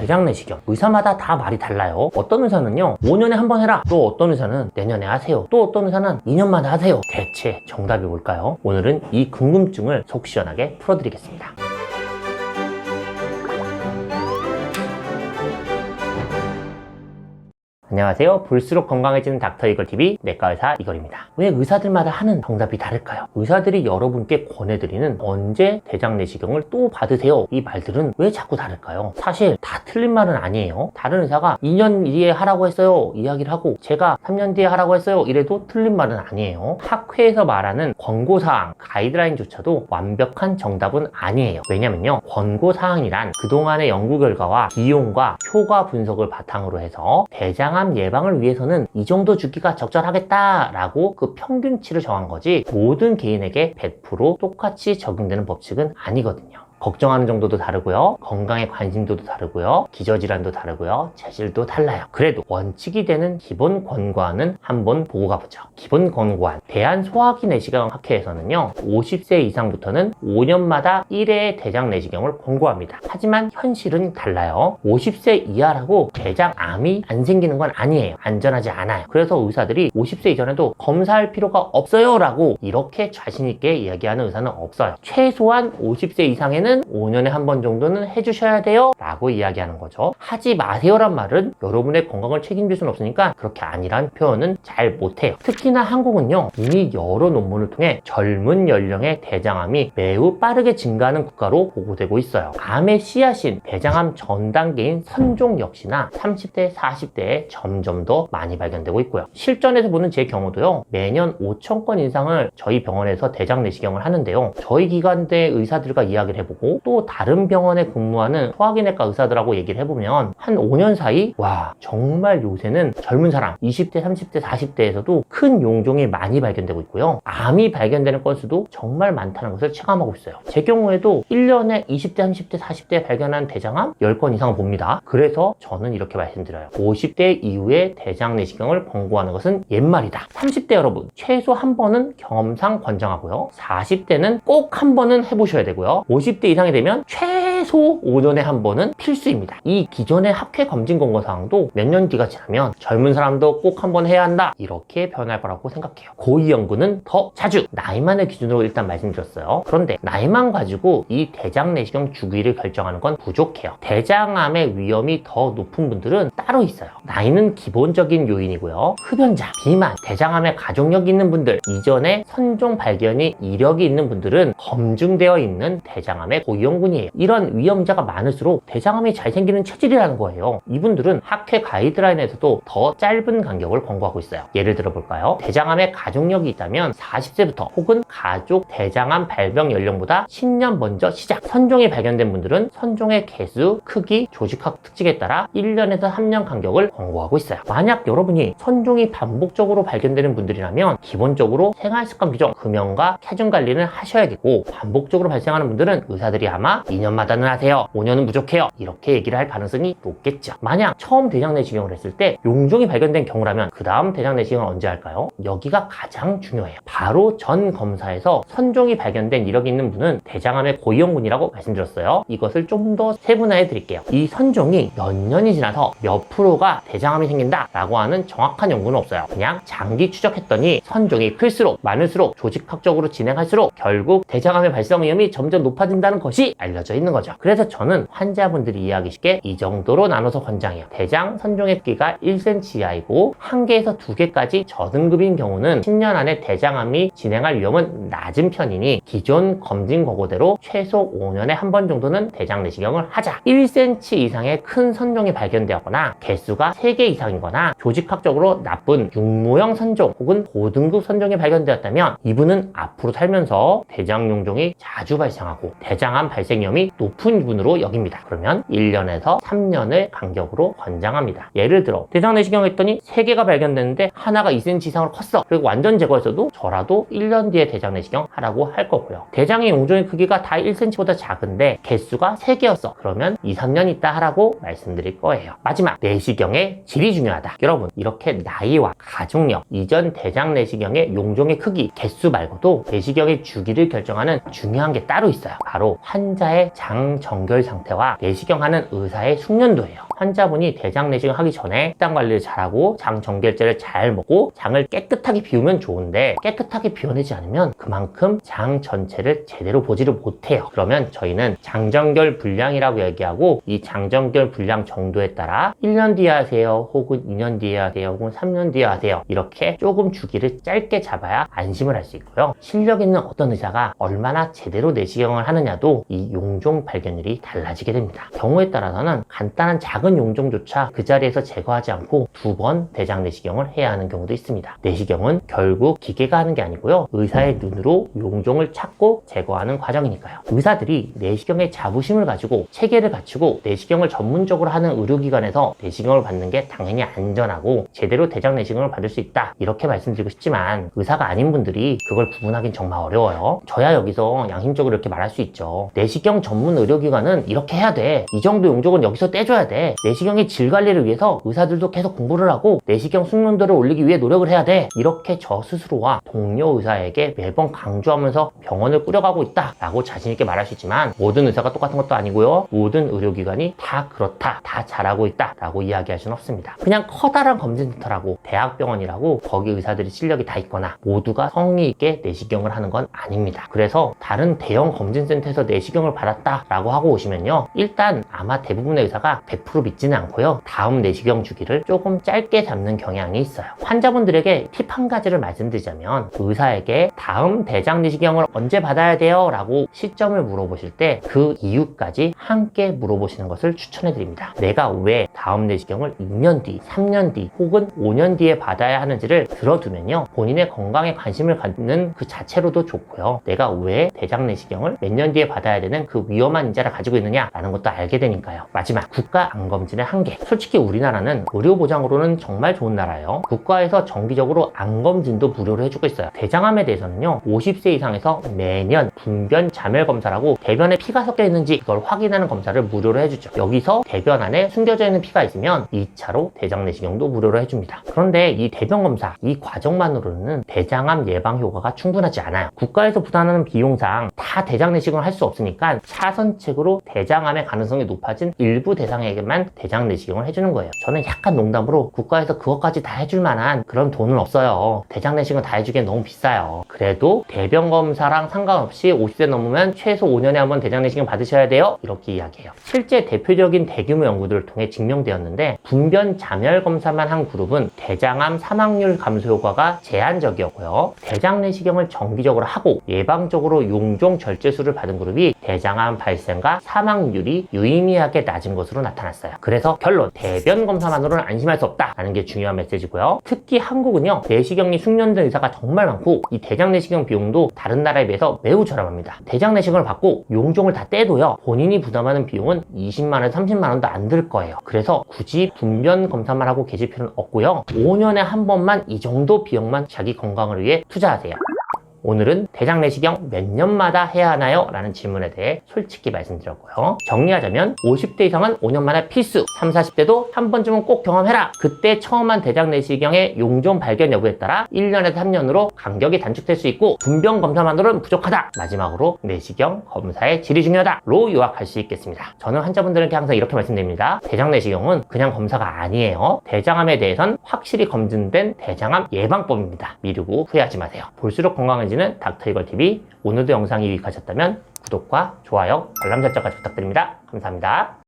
대장 내시경, 의사마다 다 말이 달라요. 어떤 의사는요 5년에 한 번 해라, 또 어떤 의사는 내년에 하세요, 또 어떤 의사는 2년마다 하세요. 대체 정답이 뭘까요? 오늘은 이 궁금증을 속 시원하게 풀어드리겠습니다. 안녕하세요. 볼수록 건강해지는 닥터 이걸TV 내과의사 이걸입니다. 왜 의사들마다 하는 정답이 다를까요? 의사들이 여러분께 권해드리는 언제 대장 내시경을 또 받으세요, 이 말들은 왜 자꾸 다를까요? 사실 다 틀린 말은 아니에요. 다른 의사가 2년 뒤에 하라고 했어요 이야기를 하고 제가 3년 뒤에 하라고 했어요 이래도 틀린 말은 아니에요. 학회에서 말하는 권고사항, 가이드라인조차도 완벽한 정답은 아니에요. 왜냐면요, 권고사항이란 그동안의 연구 결과와 비용과 효과 분석을 바탕으로 해서 대장암 예방을 위해서는 이 정도 주기가 적절하겠다라고 그 평균치를 정한 거지, 모든 개인에게 100% 똑같이 적용되는 법칙은 아니거든요. 걱정하는 정도도 다르고요, 건강에 관심도도 다르고요, 기저질환도 다르고요, 체질도 달라요. 그래도 원칙이 되는 기본 권고안은 한번 보고 가보죠. 기본 권고안, 대한소화기 내시경 학회에서는요 50세 이상부터는 5년마다 1회의 대장 내시경을 권고합니다. 하지만 현실은 달라요. 50세 이하라고 대장암이 안 생기는 건 아니에요. 안전하지 않아요. 그래서 의사들이 50세 이전에도 검사할 필요가 없어요 라고 이렇게 자신있게 이야기하는 의사는 없어요. 최소한 50세 이상에는 5년에 한 번 정도는 해주셔야 돼요 라고 이야기하는 거죠. 하지 마세요 란 말은 여러분의 건강을 책임질 수는 없으니까 그렇게 아니란 표현은 잘 못해요. 특히나 한국은요 이미 여러 논문을 통해 젊은 연령의 대장암이 매우 빠르게 증가하는 국가로 보고되고 있어요. 암의 씨앗인 대장암 전 단계인 선종 역시나 30대, 40대에 점점 더 많이 발견되고 있고요. 실전에서 보는 제 경우도요 매년 5,000건 이상을 저희 병원에서 대장 내시경을 하는데요, 저희 기관대 의사들과 이야기를 해보고 또 다른 병원에 근무하는 소화기내과 의사들하고 얘기를 해보면 한 5년 사이 와 정말 요새는 젊은 사람 20대, 30대, 40대에서도 큰 용종이 많이 발견되고 있고요, 암이 발견되는 건수도 정말 많다는 것을 체감하고 있어요. 제 경우에도 1년에 20대, 30대, 40대에 발견한 대장암 10건 이상을 봅니다. 그래서 저는 이렇게 말씀드려요. 50대 이후에 대장 내시경을 권고하는 것은 옛말이다. 30대 여러분 최소 한 번은 경험상 권장하고요, 40대는 꼭 한 번은 해보셔야 되고요, 50대 이상이 되면 최소 5년에 한 번은 필수입니다. 이 기존의 학회 검진 권고사항도 몇 년 뒤가 지나면 젊은 사람도 꼭 한 번 해야 한다 이렇게 변할 거라고 생각해요. 고위 연구는 더 자주, 나이만을 기준으로 일단 말씀드렸어요. 그런데 나이만 가지고 이 대장 내시경 주기를 결정하는 건 부족해요. 대장암의 위험이 더 높은 분들은 따로 있어요. 나이는 기본적인 요인이고요, 흡연자, 비만, 대장암의 가족력이 있는 분들, 이전에 선종 발견이 이력이 있는 분들은 검증되어 있는 대장암의 고위험군이에요. 이런 위험자가 많을수록 대장암이 잘 생기는 체질이라는 거예요. 이분들은 학회 가이드라인에서도 더 짧은 간격을 권고하고 있어요. 예를 들어 볼까요? 대장암의 가족력이 있다면 40세부터 혹은 가족 대장암 발병 연령보다 10년 먼저 시작. 선종이 발견된 분들은 선종의 개수, 크기, 조직학 특징에 따라 1년에서 3년 간격을 권고하고 있어요. 만약 여러분이 선종이 반복적으로 발견되는 분들이라면 기본적으로 생활습관 규정, 금연과 체중 관리는 하셔야겠고, 반복적으로 발생하는 분들은 의사들이 아마 2년마다는 하세요, 5년은 부족해요 이렇게 얘기를 할 가능성이 높겠죠. 만약 처음 대장 내시경을 했을 때 용종이 발견된 경우라면 그 다음 대장 내시경을 언제 할까요? 여기가 가장 중요해요. 바로 전 검사에서 선종이 발견된 이력이 있는 분은 대장암의 고위험군이라고 말씀드렸어요. 이것을 좀 더 세분화해 드릴게요. 이 선종이 몇 년이 지나서 몇 프로가 대장암이 생긴다 라고 하는 정확한 연구는 없어요. 그냥 장기 추적했더니 선종이 클수록 많을수록 조직학적으로 진행할수록 결국 대장암의 발생 위험이 점점 높아진다는 것이 알려져 있는 거죠. 그래서 저는 환자분들이 이해하기 쉽게 이 정도로 나눠서 권장해요. 대장 선종의 크기가 1cm 이하이고 1개에서 2개까지 저등급인 경우는 10년 안에 대장암이 진행할 위험은 낮은 편이니 기존 검진 권고대로 최소 5년에 한 번 정도는 대장 내시경을 하자. 1cm 이상의 큰 선종이 발견되었거나 개수가 3개 이상이거나 조직학적으로 나쁜 육모형 선종 혹은 고등급 선종이 발견되었다면 이분은 앞으로 살면서 대장 용종이 자주 발생하고 대장암 발생 위험이 높은 분으로 여깁니다. 그러면 1년에서 3년을 간격으로 권장합니다. 예를 들어 대장 내시경을 했더니 3개가 발견됐는데 하나가 2cm 이상으로 컸어. 그리고 완전 제거했어도 저라도 1년 뒤에 대장 내시경 하라고 할 거고요. 대장의 용종의 크기가 다 1cm보다 작은데 개수가 3개였어. 그러면 2, 3년 있다 하라고 말씀드릴 거예요. 마지막, 내시경의 질이 중요하다. 여러분, 이렇게 나이와 가족력, 이전 대장 내시경의 용종의 크기, 개수 말고도 내시경의 주기를 결정하는 중요한 게 따로 있어요. 바로 환자의 장 장 정결 상태와 내시경하는 의사의 숙련도예요. 환자분이 대장 내시경 하기 전에 식단 관리를 잘하고 장 정결제를 잘 먹고 장을 깨끗하게 비우면 좋은데, 깨끗하게 비워내지 않으면 그만큼 장 전체를 제대로 보지를 못해요. 그러면 저희는 장정결 불량이라고 얘기하고, 이 장정결 불량 정도에 따라 1년 뒤에 하세요, 혹은 2년 뒤에 하세요, 혹은 3년 뒤에 하세요, 이렇게 조금 주기를 짧게 잡아야 안심을 할 수 있고요. 실력 있는 어떤 의사가 얼마나 제대로 내시경을 하느냐도 이 용종 발견율이 달라지게 됩니다. 경우에 따라서는 간단한 작은 용종조차 그 자리에서 제거하지 않고 2번 대장 내시경을 해야 하는 경우도 있습니다. 내시경은 결국 기계가 하는 게 아니고요, 의사의 눈으로 용종을 찾고 제거하는 과정이니까요. 의사들이 내시경의 자부심을 가지고 체계를 갖추고 내시경을 전문적으로 하는 의료기관에서 내시경을 받는 게 당연히 안전하고 제대로 대장 내시경을 받을 수 있다, 이렇게 말씀드리고 싶지만, 의사가 아닌 분들이 그걸 구분하긴 정말 어려워요. 저야 여기서 양심적으로 이렇게 말할 수 있죠. 내시경 전문 의료기관은 이렇게 해야 돼, 이 정도 용종은 여기서 떼줘야 돼, 내시경의 질 관리를 위해서 의사들도 계속 공부를 하고 내시경 숙련도를 올리기 위해 노력을 해야 돼, 이렇게 저 스스로와 동료 의사에게 매번 강조하면서 병원을 꾸려가고 있다 라고 자신있게 말할 수 있지만, 모든 의사가 똑같은 것도 아니고요, 모든 의료기관이 다 그렇다, 다 잘하고 있다 라고 이야기할 수는 없습니다. 그냥 커다란 검진센터라고, 대학병원이라고 거기 의사들이 실력이 다 있거나 모두가 성의 있게 내시경을 하는 건 아닙니다. 그래서 다른 대형 검진센터에서 내시경을 받았다 라고 하고 오시면요, 일단 아마 대부분의 의사가 100% 믿지는 않고요, 다음 내시경 주기를 조금 짧게 잡는 경향이 있어요. 환자분들에게 팁 한 가지를 말씀드리자면, 의사에게 다음 대장 내시경을 언제 받아야 돼요? 라고 시점을 물어보실 때 그 이유까지 함께 물어보시는 것을 추천해 드립니다. 내가 왜 다음 내시경을 2년 뒤, 3년 뒤, 혹은 5년 뒤에 받아야 하는지를 들어두면요, 본인의 건강에 관심을 갖는 그 자체로도 좋고요, 내가 왜 대장 내시경을 몇 년 뒤에 받아야 되는 그 위험한 인자를 가지고 있느냐라는 것도 알게 되니까요. 마지막, 국가 암검진의 한계. 솔직히 우리나라는 의료보장으로는 정말 좋은 나라예요. 국가에서 정기적으로 암검진도 무료로 해주고 있어요. 대장암에 대해서는요, 50세 이상에서 매년 분변 자멸 검사라고 대변에 피가 섞여 있는지 그걸 확인하는 검사를 무료로 해주죠. 여기서 대변 안에 숨겨져 있는 피가 있으면 2차로 대장 내시경도 무료로 해줍니다. 그런데 이 대변 검사, 이 과정만으로는 대장암 예방 효과가 충분하지 않아요. 국가에서 부담하는 비용상 다 대장 내시경을 할 수 없으니까 차선책으로 대장암의 가능성이 높아진 일부 대상에게만 대장 내시경을 해주는 거예요. 저는 약간 농담으로 국가에서 그것까지 다 해줄 만한 그런 돈은 없어요. 대장 내시경 다 해주기엔 너무 비싸요. 그래도 대변 검사랑 상관없이 50세 넘으면 최소 5년에 한 번 대장 내시경 받으셔야 돼요, 이렇게 이야기해요. 실제 대표적인 대규모 연구들을 통해 증명되었는데, 분변 자멸 검사만 한 그룹은 대장암 사망률 감소 효과가 제한적이었고요, 대장 내시경을 정기적으로 하고 예방적으로 용종 절제술을 받은 그룹이 대장암 발생과 사망률이 유의미하게 낮은 것으로 나타났어요. 그래서 결론, 대변 검사만으로는 안심할 수 없다라는 게 중요한 메시지고요. 특히 한국은요, 내시경이 숙련된 의사가 정말 많고 이 대장 내시경 비용도 다른 나라에 비해서 매우 저렴합니다. 대장 내시경을 받고 용종을 다 떼도요, 본인이 부담하는 비용은 20만원, 30만원도 안 들 거예요. 그래서 굳이 분변 검사만 하고 계실 필요는 없고요, 5년에 한 번만 이 정도 비용만 자기 건강을 위해 투자하세요. 오늘은 대장 내시경 몇 년마다 해야 하나요? 라는 질문에 대해 솔직히 말씀드렸고요. 정리하자면 50대 이상은 5년 만에 필수, 30, 40대도 한 번쯤은 꼭 경험해라. 그때 처음 한 대장 내시경의 용종 발견 여부에 따라 1년에서 3년으로 간격이 단축될 수 있고, 분변 검사만으로는 부족하다. 마지막으로 내시경 검사의 질이 중요하다로 요약할 수 있겠습니다. 저는 환자분들에게 항상 이렇게 말씀드립니다. 대장 내시경은 그냥 검사가 아니에요. 대장암에 대해선 확실히 검증된 대장암 예방법입니다. 미루고 후회하지 마세요. 볼수록 건강해지는 닥터이걸TV, 오늘도 영상이 유익하셨다면 구독과 좋아요, 알람 설정까지 부탁드립니다. 감사합니다.